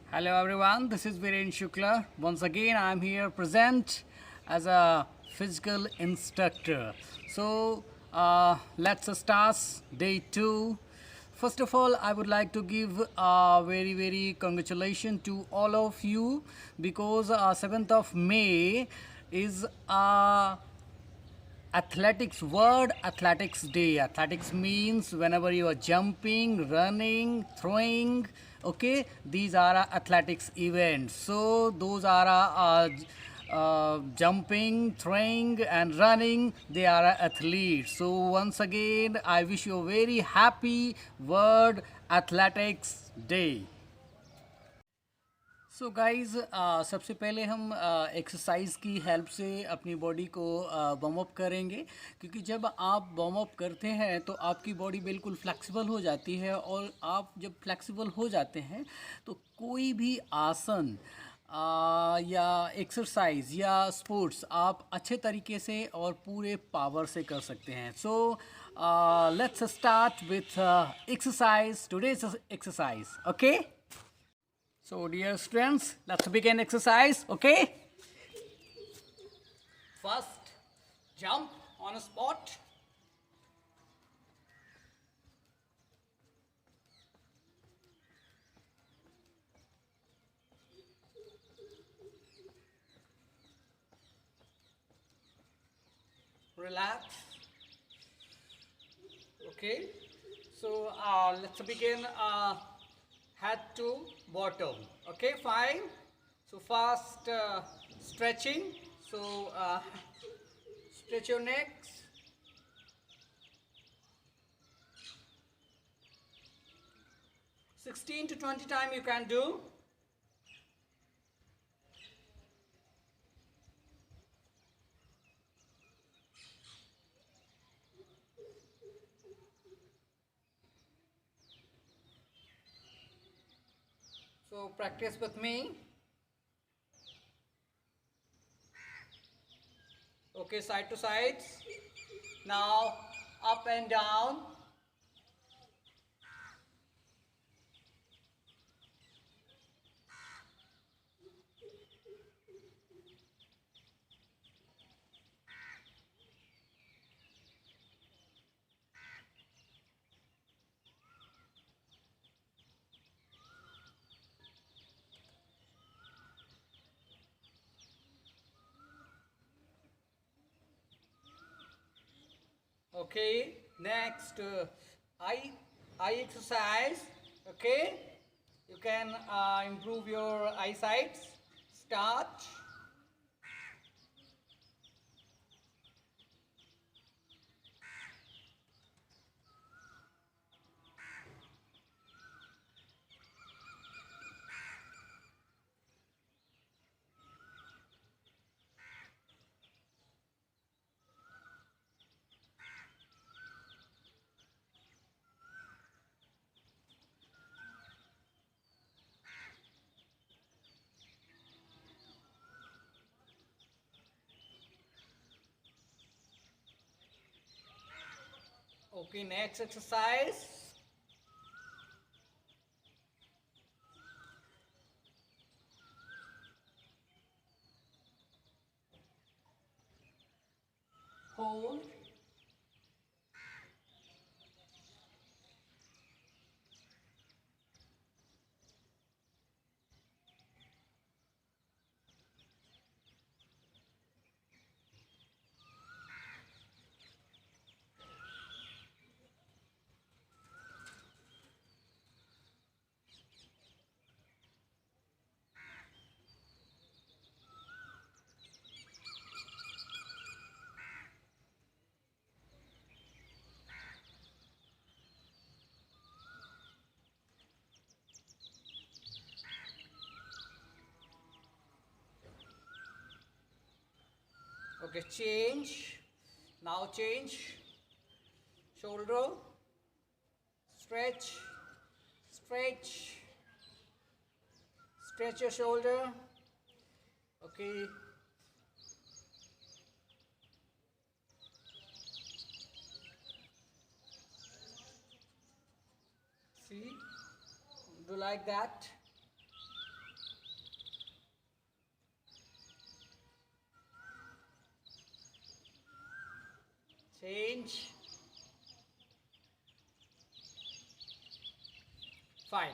Hello everyone, this is Viren Shukla. Once again, I'm here present as a physical instructor. Let's start day 2. First of all, I would like to give a very congratulations to all of you because 7th of May is athletics day. Athletics means whenever you are jumping, running, throwing. Okay, these are athletics events. So those are jumping, throwing and running, they are athletes. So once again I wish you a very happy world athletics day. So guys सबसे पहले हम exercise की help से अपनी body को warm up करेंगे, क्योंकि जब आप वार्म अप करते हैं तो आपकी बॉडी बिल्कुल फ्लेक्सिबल हो जाती है, और आप जब फ्लेक्सिबल हो जाते हैं तो कोई भी आसन या एक्सरसाइज या स्पोर्ट्स आप अच्छे तरीके से और पूरे पावर से कर सकते हैं. So let's start with exercise, today's exercise. Okay, so, dear students, let's begin exercise. Okay. First, jump on a spot. Relax. Okay. So, let's begin. Head to bottom. Okay, fine. So fast stretching. So stretch your neck. 16 to 20 times you can do. So practice with me. Okay, side to sides. Now up and down. Okay, next eye exercise. Okay, you can improve your eyesight. Start. Okay, next exercise. Hold. Okay, change. Now change. Shoulder. Stretch. Stretch. Stretch your shoulder. Okay. See? Do you like that? change, fine.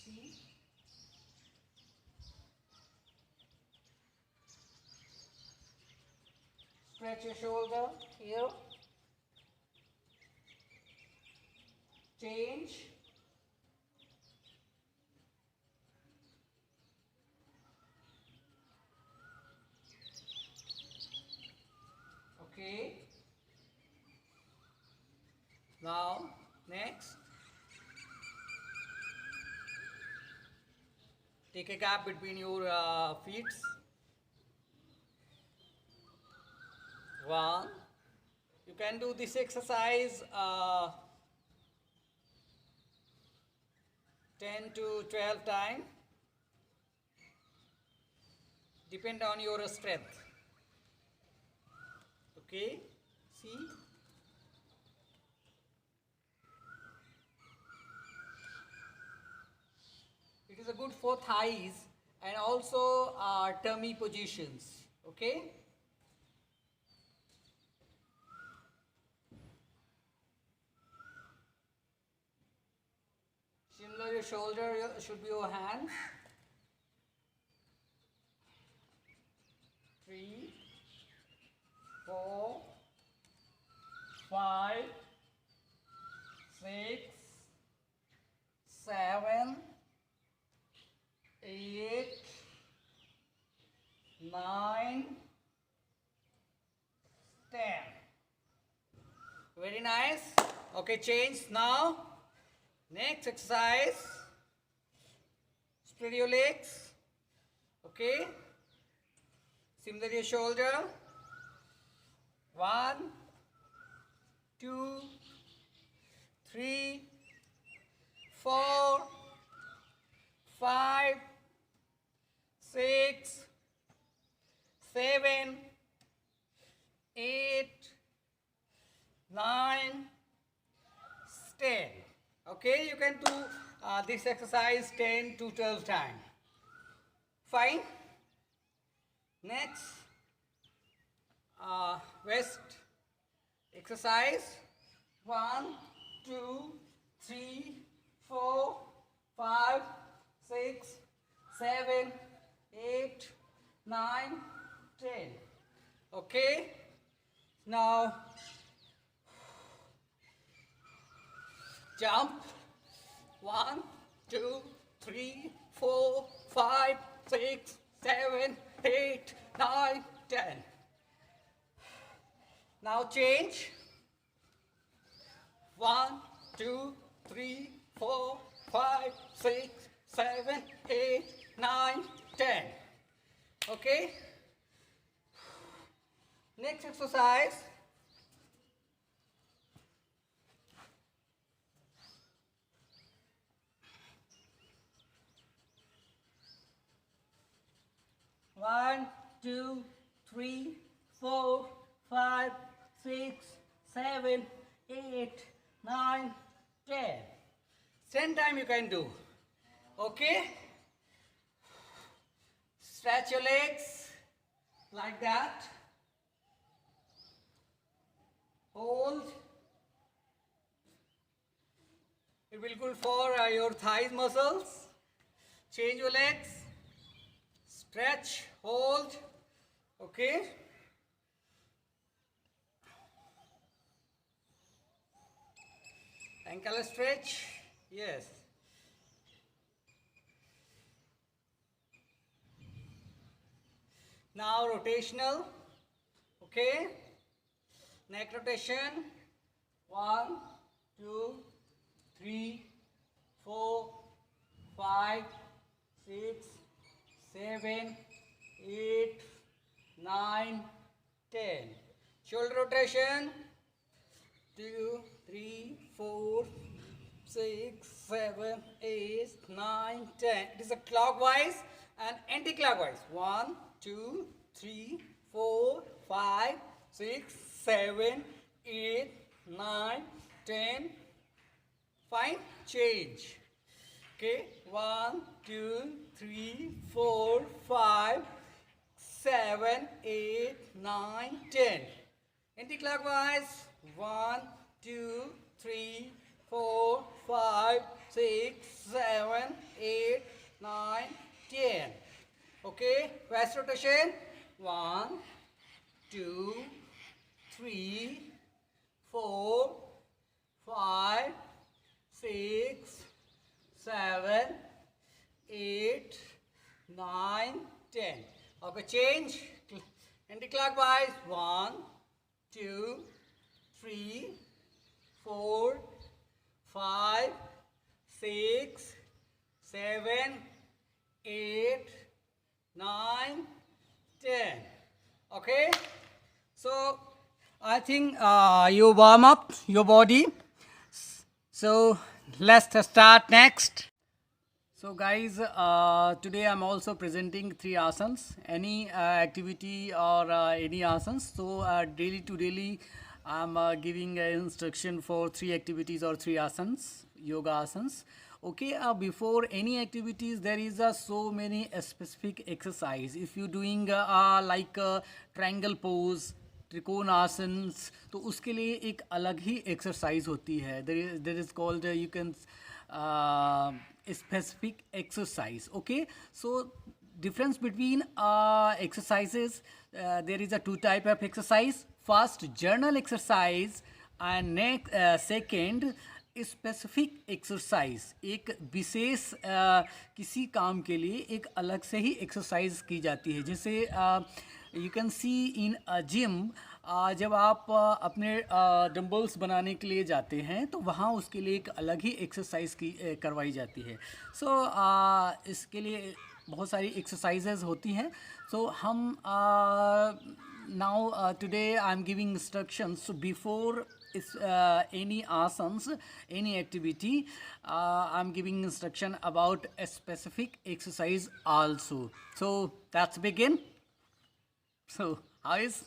See, stretch your shoulder here, change, okay. Now next, take a gap between your feet. One. You can do this exercise 10 to 12 times. Depend on your strength. Okay, see. It is a good for thighs and also tummy positions. Okay. Similar, your shoulder should be your hands. 3, 4, 5, 6, 7, 8, 9, 10. Very nice. Okay, change now. Next exercise. Spread your legs. Okay. Similar your shoulder. 1, 2, 3, 4, 5, 6, 7, 8, 9, 10. Okay, you can do this exercise 10 to 12 times. Fine. Next, waist exercise. 1, 2, 3, 4, 5, 6, 7, 8, 9, 10. Okay. Now jump. 1, 2, 3, 4, 5, 6, 7, 8, 9, 10. Now change. 1, 2, 3, 4, 5, 6, 7, 8, 9, 10. Okay. Next exercise. One, 2, 3, 4, 5, 6, 7, 8, 9, 10. 10 times you can do. Okay? Stretch your legs like that. Hold. It will be good for your thighs muscles. Change your legs. Stretch, hold. Okay. Ankle stretch. Yes. Now rotational. Okay. Neck rotation. 1, 2, 3, 4, 5, 6, 7, 8, 9, 10. Shoulder rotation. 2, 3, 4, 6, 7, 8, 9, 10. It is a clockwise and anti-clockwise. 1, 2, 3, 4, 5, 6, 7, 8, 9, 10. Fine. Change. Okay. 1, 2, 3, 4, 5, 7, 8, 9, 10. Anti-clockwise. 1, 2, 3, 4, 5, 6, 7, 8, 9, 10. Okay, fast rotation. 1, 2, 3, 4, 5, 6, 7, 8, 9, 10. Okay, change. Anti-clockwise. 1, 2, 3, 4, 5, 6, 7, 8, 9, 10. Okay, so I think you warm up your body. So let's start next. So guys, today I'm also presenting 3 asanas, any activity or any asanas. So daily to daily I'm giving instruction for 3 activities or 3 asanas, yoga asanas. Okay, before any activities there is so many specific exercise. If you doing like triangle pose, त्रिकोणासन्स, तो उसके लिए एक अलग ही exercise होती है. There is called, you can specific exercise. Okay, so difference between exercises, there is a 2 type of exercise. First, journal exercise, and next second specific exercise. एक विशेष किसी काम के लिए एक अलग से ही एक्सरसाइज की जाती है. जैसे you can see in a gym, जब आप अपने डंबल्स बनाने के लिए जाते हैं तो वहाँ उसके लिए एक अलग ही एक्सरसाइज की करवाई जाती है. सो इसके लिए बहुत सारी एक्सरसाइजेज होती हैं. सो हम now today I'm giving instructions. So before any asanas, any activity, I'm giving instruction about a specific exercise also. So let's begin. So how is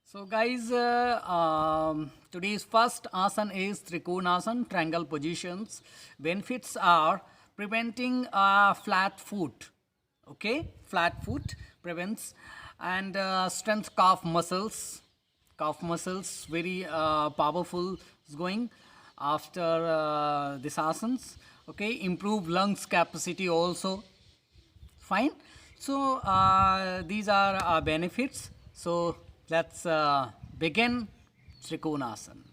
so guys, today's first asana is Trikonasana, triangle positions. Benefits are preventing flat foot. Okay, flat foot prevents, and strength calf muscles. Calf muscles very powerful is going after this asanas. Okay, improve lungs capacity also. Fine. So these are benefits. So let's begin Trikonasana.